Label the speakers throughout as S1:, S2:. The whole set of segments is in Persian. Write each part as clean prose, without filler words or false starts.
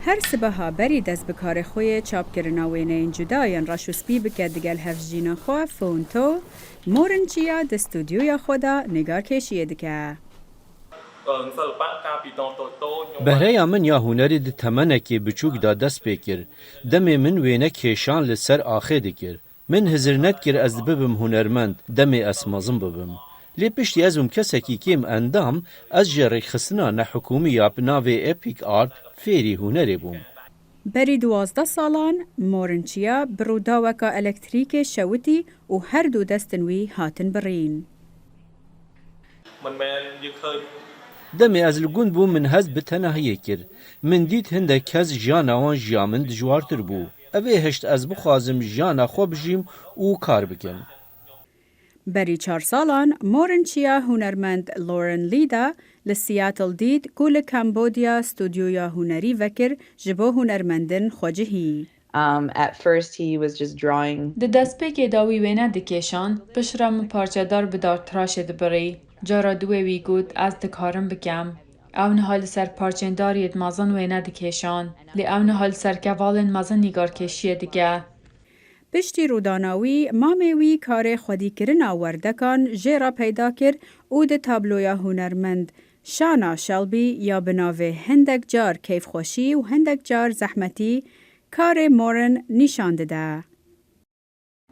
S1: هر سبها بری دست بکار خوی چاپ کرنا وینه جدایان راشو سپی بکد دگل هفجینا خواه فونتو مورن چیا د استودیویا خودا نگار کشیه دکه.
S2: بهره من یا هنری د تمنکی بچوک دا دست بکر دمی من وینه کشان لسر آخه دکر من هزرنت کر از ببم هنرمند دمی اسمازم ببم لی پشتی ازم کسکی کم اندام از جری خسنا نه حکومی یا بناوی اپیک آرت فیری هنری بوم.
S1: بری 12 سالان مورنچیا بروداوکا الکتریک شوتی و هر دو دستنوی هاتن برین.
S2: دمی از لگوند بو من هز بتنهایی کر من دید هنده کز جانا وان جامن دجوارتر بو اوه هشت از بخوازم جانا خوب جیم او کار بکن.
S1: بری 4 سالان مورنچیا هنرمند لورن لیدا لسیاتل دید گول کمبودیا استودیویا هنری وکر جبو هنرمندن خوجهی.
S3: At first he was just drawing.
S4: د دست پێکێ داوی وێنە دکێشان پشرا من پارچەدار بدار تراشێ دبڕی جارا دوێ وی گوت ئەس دکارم بکەم ئەو نەها لەسەر پارچێنداریت مەزن وێنە دکێشان لێ ئەو نەها لەسەر کەڤاڵên مەزن نیگارکێشیە دکە.
S1: پشتی روداناوی ماموی کار خودی کرنا وردکان جیرا پیدا کر او د تابلویا هنرمند شانا شلبی یا بناوه هندک جار کیف خوشی و هندک جار زحمتی کار مورن نشان داده.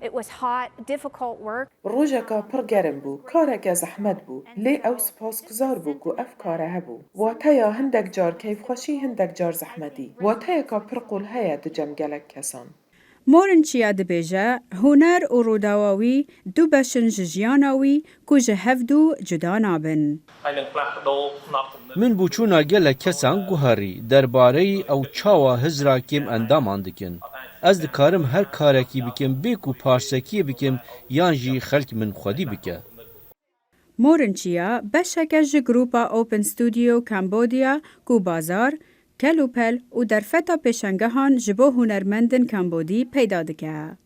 S5: It was hot, difficult work.
S6: روجاکا پر گرم بو، کارک زحمت بو، لی او سپاسگزار بو کو اف کاره هبو. واتایا هندک جار کیف خوشی هندک جار زحمتی. واتایا کا پر قول هیا دو جمگلک کسان.
S1: مورن چیا دبیجه هنر و روداواوی دو بشن جیاناوی کو جهفدو جدا نابن.
S2: من بوچونا گله کسان گوهری درباره او چاوا هزرا کم اندامان دکن. از دکارم هر کارکی بکم بیکو پارسکی بکم یانجی خلق من خودی بکه.
S1: مورن چیا بشکه جگروپا اوپن استودیو کمبودیا کو بازار کلوپل و در فتا پیشنگهان جبو هنرمندن کمبودی پیدا دکه.